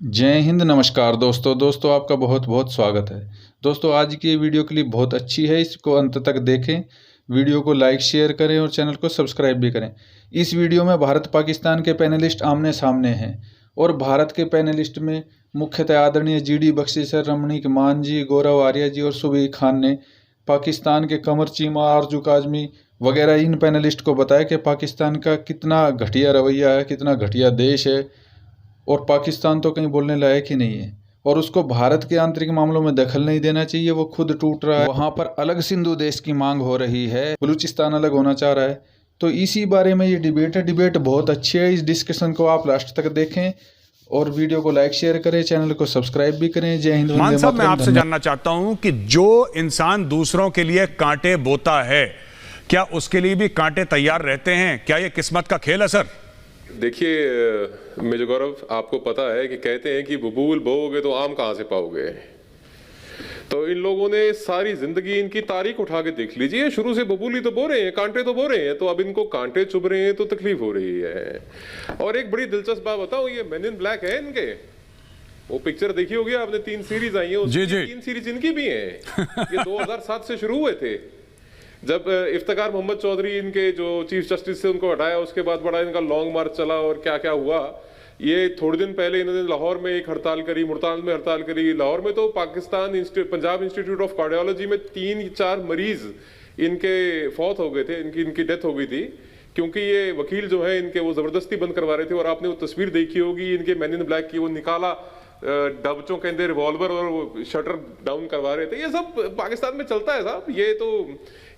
जय हिंद। नमस्कार दोस्तों आपका बहुत बहुत स्वागत है। दोस्तों आज की ये वीडियो क्लिप बहुत अच्छी है, इसको अंत तक देखें। वीडियो को लाइक शेयर करें और चैनल को सब्सक्राइब भी करें। इस वीडियो में भारत पाकिस्तान के पैनलिस्ट आमने सामने हैं और भारत के पैनलिस्ट में मुख्यतः आदरणीय GD बख्शी सर, रमणीक मान जी, गौरव आर्या जी और सुबीर खान ने पाकिस्तान के कमर चीमा, आरजू काजमी वगैरह इन पैनलिस्ट को बताया कि पाकिस्तान का कितना घटिया रवैया है, कितना घटिया देश है और पाकिस्तान तो कहीं बोलने लायक ही नहीं है और उसको भारत के आंतरिक मामलों में दखल नहीं देना चाहिए। वो खुद टूट रहा है, वहाँ पर अलग सिंधु देश की मांग हो रही है, बलूचिस्तान अलग होना चाह रहा है। तो इसी बारे में ये डिबेट है। डिबेट बहुत अच्छी है। इस डिस्कशन को आप लास्ट तक देखें और वीडियो को लाइक शेयर करें, चैनल को सब्सक्राइब भी करें। जय हिंद। मान साहब, मैं आपसे जानना चाहता हूं कि जो इंसान दूसरों के लिए कांटे बोता है, क्या उसके लिए भी कांटे तैयार रहते हैं? क्या ये किस्मत का खेल है सर? देखिए मेजर गौरव, आपको पता है कि कहते हैं कि बबूल बोओगे तो आम कहां से पाओगे। तो इन लोगों ने सारी जिंदगी इनकी तारीख उठा के देख लीजिए, शुरू से बबूल ही तो बो रहे हैं, कांटे तो बो रहे हैं। तो अब इनको कांटे चुभ रहे हैं तो तकलीफ हो रही है। और एक बड़ी दिलचस्प बात बताऊं, ये मेन इन ब्लैक है इनके, वो पिक्चर देखी होगी आपने, 3 सीरीज आई है, जी जी। 3 सीरीज इनकी भी है। ये 2007 से शुरू हुए थे, जब इफ्तिकार मोहम्मद चौधरी इनके जो चीफ जस्टिस से उनको हटाया, उसके बाद बड़ा इनका लॉन्ग मार्च चला और क्या क्या हुआ। ये थोड़े दिन पहले इन्होंने लाहौर में एक हड़ताल करी, मुल्तान में हड़ताल करी। लाहौर में तो पंजाब इंस्टीट्यूट ऑफ कार्डियोलॉजी में 3-4 मरीज इनके फौत हो गए थे, इनकी डेथ हो गई थी, क्योंकि ये वकील जो है इनके वो जबरदस्ती बंद करवा रहे थे। और आपने वो तस्वीर देखी होगी इनके मैन इन ब्लैक की, वो निकाला डबचों के अंदर रिवॉल्वर और वो शटर डाउन करवा रहे थे। ये सब पाकिस्तान में चलता है साहब। ये तो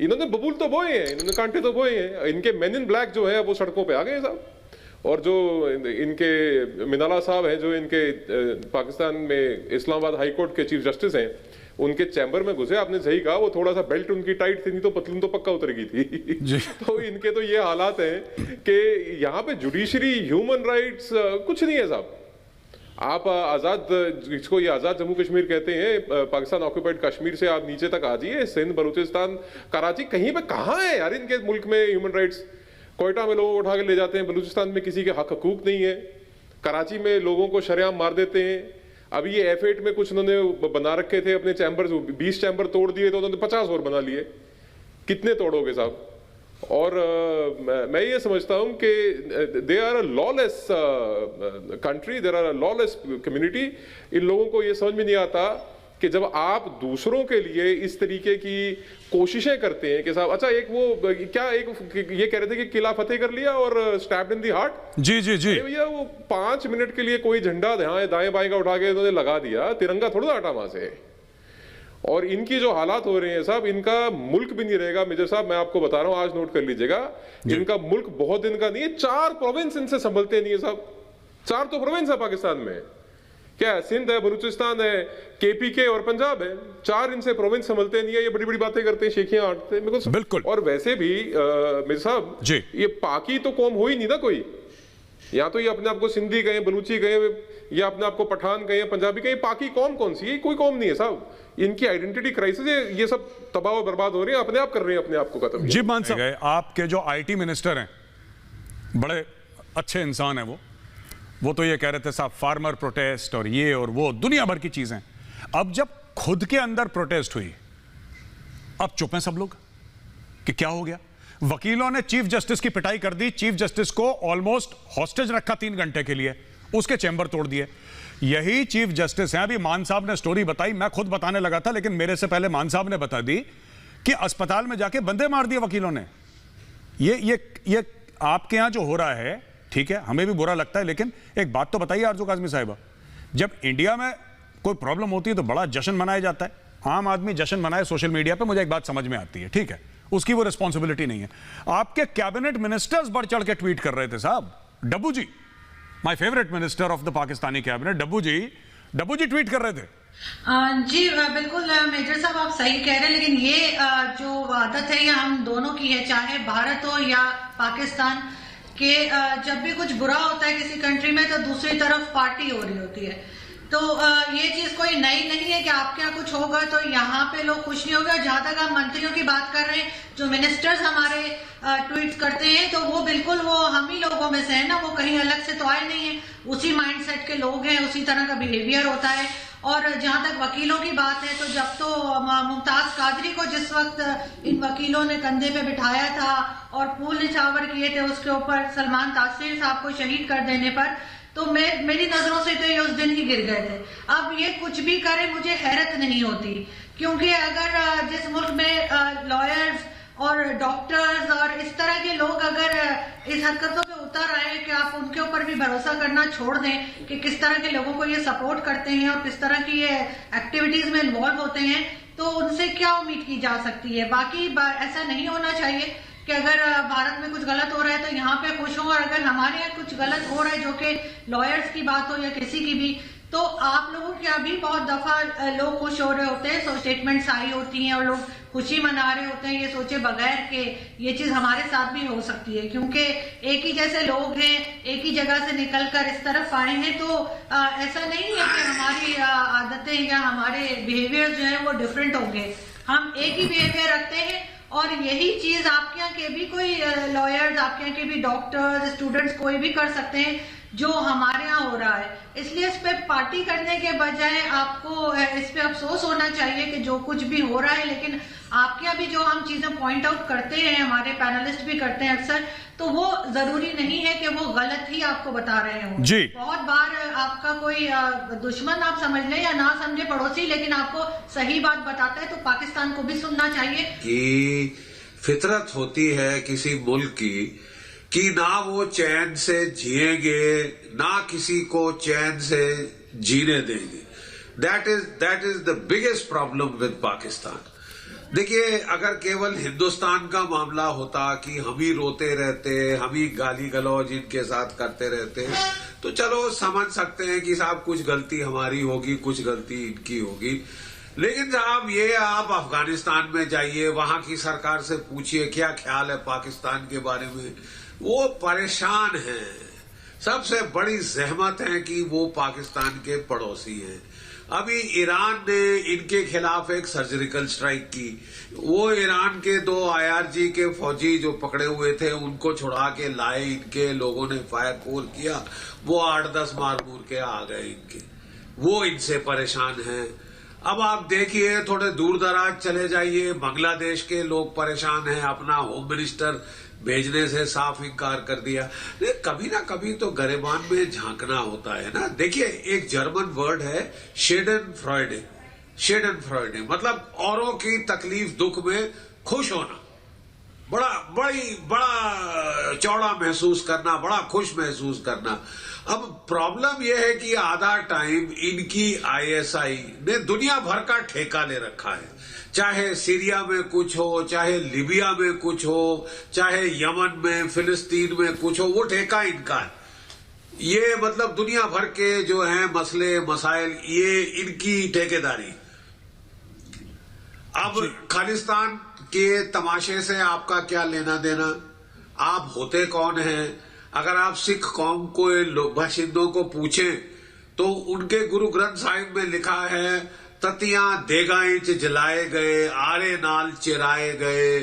इन्होंने बबूल तो बोए हैं, इन्होंने कांटे तो बोए हैं। इनके मैन इन ब्लैक जो है वो सड़कों पे आ गए साहब। और जो इनके मिनाला साहब हैं, जो इनके पाकिस्तान में इस्लामाबाद हाई कोर्ट के चीफ जस्टिस हैं, उनके चैम्बर में घुसे, आपने सही कहा, वो थोड़ा सा बेल्ट उनकी टाइट थी, नहीं तो पतलून तो पक्का उतर गई थी। तो इनके तो ये हालात हैं कि यहाँ पे जुडिशरी, ह्यूमन राइट्स कुछ नहीं है साहब। आप आज़ाद, जिसको ये आज़ाद जम्मू कश्मीर कहते हैं, पाकिस्तान ऑक्यूपाइड कश्मीर से आप नीचे तक आ जाइए, सिंध, बलूचिस्तान, कराची, कहीं पे कहाँ है यार इनके मुल्क में ह्यूमन राइट्स? कोयटा में लोगों को उठा के ले जाते हैं, बलूचिस्तान में किसी के हक हकूक नहीं है, कराची में लोगों को शरेआम मार देते हैं। अभी ये F8 में कुछ उन्होंने बना रखे थे अपने चैम्बर, 20 चैम्बर तोड़ दिए, तो उन्होंने 50 और बना लिए। कितने तोड़ोगे साहब? और मैं ये समझता हूं कि they are a lawless country, there are a lawless community. इन लोगों को ये समझ में नहीं आता कि जब आप दूसरों के लिए इस तरीके की कोशिशें करते हैं कि साहब, अच्छा एक वो क्या, एक ये कह रहे थे कि किला फतेह कर लिया और स्टैब्ड इन दी हार्ट। जी जी जी। भैया वो 5 मिनट के लिए कोई झंडा दाएं बाएं का उठा के उन्होंने लगा दिया, तिरंगा थोड़ा हटा वहां से। और इनकी जो हालात हो रहे हैं साहब, इनका मुल्क भी नहीं रहेगा। मेजर साहब मैं आपको बता रहा हूं, आज नोट कर लीजिएगा, इनका मुल्क बहुत दिन का नहीं है। 4 प्रोविंस इनसे संभलते नहीं है साहब। 4 तो प्रोविंस है पाकिस्तान में, क्या है? सिंध है, बलूचिस्तान है, KPK और पंजाब है। 4 इनसे प्रोविंस संभलते नहीं है। ये बड़ी बड़ी बातें करते हैं, शेखियां आंटते हैं बिल्कुल। और वैसे भी मेजर साहब, ये पाकी तो कौम हो ही नहीं ना कोई। या तो ये अपने आप को सिंधी कहें, बलूची कहें, या अपने आप को पठान कहें, पंजाबी कहें, पाकी कौम कौन सी है? कोई कौम नहीं है साहब। इनकी आइडेंटिटी क्राइसिस है। ये सब तबाह और बर्बाद हो रहे हैं, अपने आप कर रहे हैं अपने आप को खत्म। जी मान साहब, आपके जो IT मिनिस्टर हैं, बड़े अच्छे इंसान हैं वो तो ये कह रहे थे साहब फार्मर प्रोटेस्ट और ये और वो दुनिया भर की चीजें। अब जब खुद के अंदर प्रोटेस्ट हुई, अब चुप हैं सब लोग कि क्या हो गया? वकीलों ने चीफ जस्टिस की पिटाई कर दी, चीफ जस्टिस को ऑलमोस्ट हॉस्टेज रखा 3 घंटे के लिए, उसके चैम्बर तोड़ दिए। यही चीफ जस्टिस हैं। अभी मान साहब ने स्टोरी बताई, मैं खुद बताने लगा था, लेकिन मेरे से पहले मान साहब ने बता दी कि अस्पताल में जाके बंदे मार दिए वकीलों ने। ये आपके यहां जो हो रहा है, ठीक है, हमें भी बुरा लगता है, लेकिन एक बात तो बताइए आरजू काजमी साहिबा, जब इंडिया में कोई प्रॉब्लम होती है तो बड़ा जश्न मनाया जाता है। आम आदमी जश्न मनाए सोशल मीडिया पे, मुझे एक बात समझ में आती है, ठीक है, उसकी वो रिस्पॉन्सिबिलिटी नहीं है। आपके कैबिनेट मिनिस्टर्स बढ़ चढ़ के ट्वीट कर रहे थे साहब। Dabbu ji, my favourite minister of the Pakistani cabinet, Dabbu ji tweet कर रहे थे। जी बिल्कुल मेजर साहब, आप सही कह रहे हैं, लेकिन ये जो आदत है ये हम दोनों की है, चाहे भारत हो या पाकिस्तान, के जब भी कुछ बुरा होता है किसी कंट्री में तो दूसरी तरफ पार्टी हो रही होती है। तो ये चीज कोई नई नहीं है कि आपके यहाँ कुछ होगा तो यहाँ पे लोग खुश नहीं होंगे। और जहां तक आप मंत्रियों की बात कर रहे हैं, जो मिनिस्टर्स हमारे ट्वीट करते हैं, तो वो बिल्कुल वो हम ही लोगों में से है ना, वो कहीं अलग से तो आए नहीं है, उसी माइंडसेट के लोग हैं, उसी तरह का बिहेवियर होता है। और जहां तक वकीलों की बात है, तो जब तो मुमताज कादरी को जिस वक्त इन वकीलों ने कंधे पे बिठाया था और फूल निछावर किए थे उसके ऊपर सलमान तासीर साहब को शहीद कर देने पर, तो मेरी नजरों से तो ये उस दिन ही गिर गए थे। अब ये कुछ भी करे मुझे हैरत नहीं होती, क्योंकि अगर जिस मुल्क में लॉयर्स और डॉक्टर्स और इस तरह के लोग अगर इस हरकतों पे उतर आए कि आप उनके ऊपर भी भरोसा करना छोड़ दें कि किस तरह के लोगों को ये सपोर्ट करते हैं और किस तरह की ये एक्टिविटीज में इन्वॉल्व होते हैं, तो उनसे क्या उम्मीद की जा सकती है। बाकी ऐसा नहीं होना चाहिए कि अगर भारत में कुछ गलत हो रहा है तो यहाँ पे खुश हो, और अगर हमारे यहाँ कुछ गलत हो रहा है, जो कि लॉयर्स की बात हो या किसी की भी, तो आप लोगों के अभी बहुत दफा लोग खुश हो रहे होते हैं, सो स्टेटमेंट्स आई होती हैं और लोग खुशी मना रहे होते हैं ये सोचे बगैर कि ये चीज हमारे साथ भी हो सकती है, क्योंकि एक ही जैसे लोग हैं, एक ही जगह से निकलकर इस तरफ आए हैं। तो ऐसा नहीं है कि हमारी आदतें या हमारे बिहेवियर जो है वो डिफरेंट होंगे, हम एक ही बिहेवियर रखते हैं। और यही चीज आपके यहाँ के भी कोई लॉयर्स, आपके यहाँ के भी डॉक्टर्स, स्टूडेंट्स कोई भी कर सकते हैं जो हमारे यहाँ हो रहा है। इसलिए इस पे पार्टी करने के बजाय आपको इस पे अफसोस होना चाहिए कि जो कुछ भी हो रहा है, लेकिन आपके यहाँ भी जो हम चीजें पॉइंट आउट करते हैं, हमारे पैनलिस्ट भी करते हैं अक्सर, तो वो जरूरी नहीं है कि वो गलत ही आपको बता रहे हो। जी। बहुत बार आपका कोई दुश्मन आप समझ लें या ना समझे पड़ोसी, लेकिन आपको सही बात बताता है, तो पाकिस्तान को भी सुनना चाहिए कि फितरत होती है किसी मुल्क की कि ना वो चैन से जिएंगे, ना किसी को चैन से जीने देंगे। That is the biggest problem with Pakistan. देखिए, अगर केवल हिंदुस्तान का मामला होता कि हम ही रोते रहते, हम ही गाली गलौज इनके साथ करते रहते, तो चलो समझ सकते हैं कि साहब कुछ गलती हमारी होगी, कुछ गलती इनकी होगी। लेकिन साहब ये आप अफगानिस्तान में जाइए, वहां की सरकार से पूछिए क्या ख्याल है पाकिस्तान के बारे में। वो परेशान हैं, सबसे बड़ी जहमत है कि वो पाकिस्तान के पड़ोसी हैं। अभी ईरान ने इनके खिलाफ एक सर्जिकल स्ट्राइक की, वो ईरान के 2 IRG के फौजी जो पकड़े हुए थे उनको छुड़ा के लाए, इनके लोगों ने फायर फोर किया, वो 8-10 मार मूर के आ गए इनके, वो इनसे परेशान हैं। अब आप देखिए, थोड़े दूर दराज चले जाइए, बांग्लादेश के लोग परेशान हैं, अपना होम मिनिस्टर भेजने से साफ इनकार कर दिया। कभी ना कभी तो गरेबान में झांकना होता है ना। देखिए, एक जर्मन वर्ड है शेडनफ्रॉयडे, शेडनफ्रॉयडे मतलब औरों की तकलीफ दुख में खुश होना, बड़ा चौड़ा महसूस करना, बड़ा खुश महसूस करना। अब प्रॉब्लम यह है कि आधा टाइम इनकी ISI ने दुनिया भर का ठेका ले रखा है, चाहे सीरिया में कुछ हो, चाहे लीबिया में कुछ हो, चाहे यमन में, फिलिस्तीन में कुछ हो, वो ठेका इनका है। ये मतलब दुनिया भर के जो हैं मसले मसाइल, ये इनकी ठेकेदारी। अब खालिस्तान के तमाशे से आपका क्या लेना देना? आप होते कौन हैं? अगर आप सिख कौम को बाशिंदों को पूछें तो उनके गुरु ग्रंथ साहिब में लिखा है, ततियां देगाएं च जलाए गए, आरे नाल चिराए गए,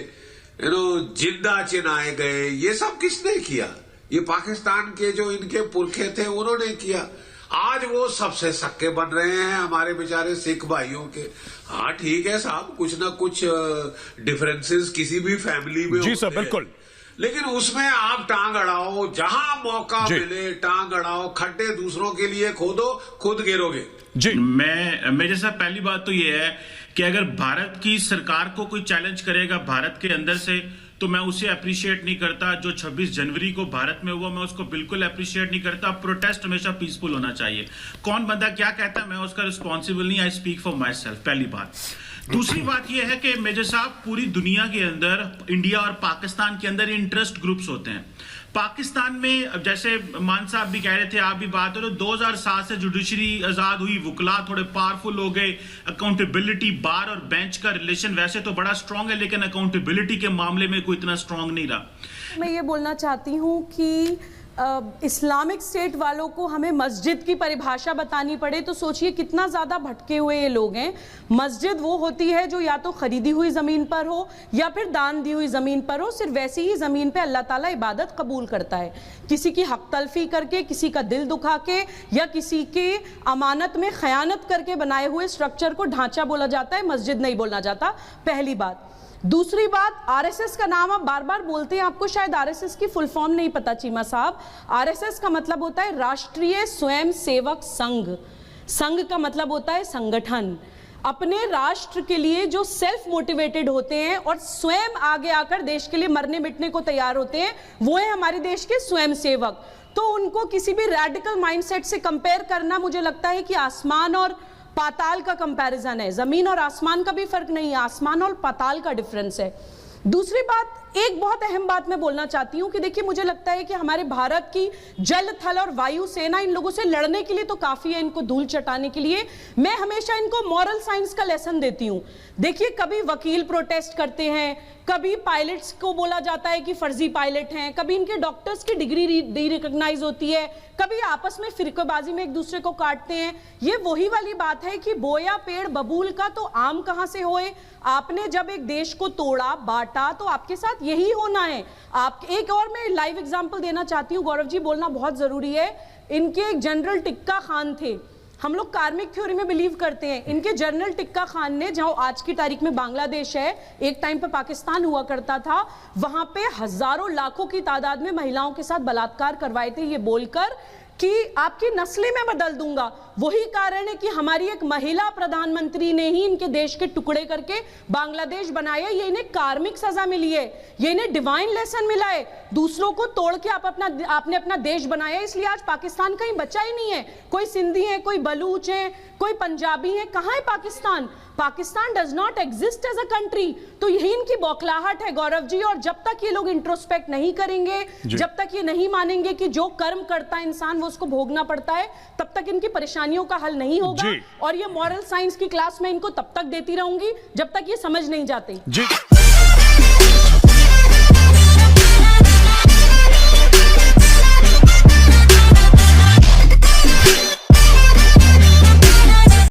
जिंदा चिनाए गए। ये सब किसने किया? ये पाकिस्तान के जो इनके पुरखे थे उन्होंने किया। आज वो सबसे सक्के बन रहे हैं हमारे बेचारे सिख भाइयों के। हाँ ठीक है साहब, कुछ ना कुछ डिफरेंसेस किसी भी फैमिली में जी सर, बिल्कुल, लेकिन उसमें आप टांग अड़ाओ, जहां मौका मिले टांग अड़ाओ, खड्डे दूसरों के लिए खोदो, खुद गिरोगे। जी, मेरे साथ पहली बात तो ये है कि अगर भारत की सरकार को कोई चैलेंज करेगा भारत के अंदर से, तो मैं उसे अप्रिशिएट नहीं करता। जो 26 जनवरी को भारत में हुआ, मैं उसको बिल्कुल अप्रिशिएट नहीं करता। प्रोटेस्ट हमेशा पीसफुल होना चाहिए। कौन बंदा क्या कहता है, मैं उसका रिस्पॉन्सिबल नहीं। I speak for my self, पहली बात। दूसरी बात यह है कि मेजर साहब, पूरी दुनिया के अंदर, इंडिया और पाकिस्तान के अंदर इंटरेस्ट ग्रुप्स होते हैं। पाकिस्तान में जैसे मान साहब भी कह रहे थे, आप भी बात हो रहे, 2007 से जुडिशरी आजाद हुई, वुकला थोड़े पावरफुल हो गए, अकाउंटेबिलिटी, बार और बेंच का रिलेशन वैसे तो बड़ा स्ट्रांग है, लेकिन अकाउंटेबिलिटी के मामले में कोई इतना स्ट्रांग नहीं रहा। मैं ये बोलना चाहती हूँ कि इस्लामिक स्टेट वालों को हमें मस्जिद की परिभाषा बतानी पड़े तो सोचिए कितना ज़्यादा भटके हुए ये लोग हैं। मस्जिद वो होती है जो या तो खरीदी हुई ज़मीन पर हो या फिर दान दी हुई ज़मीन पर हो। सिर्फ वैसी ही ज़मीन पे अल्लाह ताला इबादत कबूल करता है। किसी की हक तलफी करके, किसी का दिल दुखा के या किसी के अमानत में खयानत करके बनाए हुए स्ट्रक्चर को ढांचा बोला जाता है, मस्जिद नहीं बोलना जाता। पहली बात। दूसरी बात, आरएसएस का नाम आप बार बार बोलते हैं, आपको शायद आरएसएस की फुल फॉर्म नहीं पता चीमा साहब। आरएसएस का मतलब होता है राष्ट्रीय स्वयं सेवक संघ। संघ का मतलब होता है संगठन। अपने राष्ट्र के लिए जो सेल्फ मोटिवेटेड होते हैं और स्वयं आगे आकर देश के लिए मरने मिटने को तैयार होते हैं, वो है हमारे देश के स्वयं सेवक। तो उनको किसी भी रैडिकल माइंडसेट से कंपेयर करना, मुझे लगता है कि आसमान और पाताल का कंपैरिजन है। जमीन और आसमान का भी फर्क नहीं है, आसमान और पाताल का डिफरेंस है। दूसरी बात, एक बहुत अहम बात मैं बोलना चाहती हूं कि देखिए, मुझे लगता है कि हमारे भारत की जल, थल और वायु सेना इन लोगों से लड़ने के लिए तो काफी है, इनको धूल चटाने के लिए। मैं हमेशा इनको मॉरल साइंस का लेसन देती हूं। देखिए, कभी वकील प्रोटेस्ट करते हैं, कभी पायलट्स को बोला जाता है कि फर्जी पायलट हैं, कभी इनके डॉक्टर्स की डिग्री डी रिकॉग्नाइज होती है, कभी आपस में फिरकेबाजी में एक दूसरे को काटते हैं। ये वही वाली बात है कि बोया पेड़ बबूल का तो आम कहां से होए। आपने जब एक देश को तोड़ा, बांटा, तो आपके साथ यही होना है। आप एक और मैं लाइव एग्जांपल देना चाहती हूँ, गौरव जी, बोलना बहुत जरूरी है। इनके एक जनरल टिक्का खान थे, हम लोग कार्मिक थ्योरी में बिलीव करते हैं। इनके जनरल टिक्का खान ने, जहां आज की तारीख में बांग्लादेश है, एक टाइम पे पाकिस्तान हुआ करता था, वहां पे हजारों लाखों की तादाद में महिलाओं के साथ बलात्कार करवाए थे, ये बोलकर कि आपकी नस्लें मैं बदल दूंगा। वही कारण है कि हमारी एक महिला प्रधानमंत्री ने ही इनके देश के टुकड़े करके बांग्लादेश बनाया। ये इन्हें कार्मिक सजा मिली है, ये इन्हें डिवाइन लेसन मिला है। दूसरों को तोड़ के आपने अपना देश बनाया, इसलिए आज पाकिस्तान कहीं बचा ही नहीं है। कोई सिंधी है, कोई बलूच है, कोई पंजाबी है, कहां है Pakistan? Pakistan does not exist as a country. तो यही इनकी बौखलाहट है गौरव जी। और जब तक ये लोग इंट्रोस्पेक्ट नहीं करेंगे, जब तक ये नहीं मानेंगे कि जो कर्म करता है इंसान वो उसको भोगना पड़ता है, तब तक इनकी परेशानियों का हल नहीं होगा। और ये मॉरल साइंस की क्लास में इनको तब तक देती रहूंगी जब तक ये समझ नहीं जाते।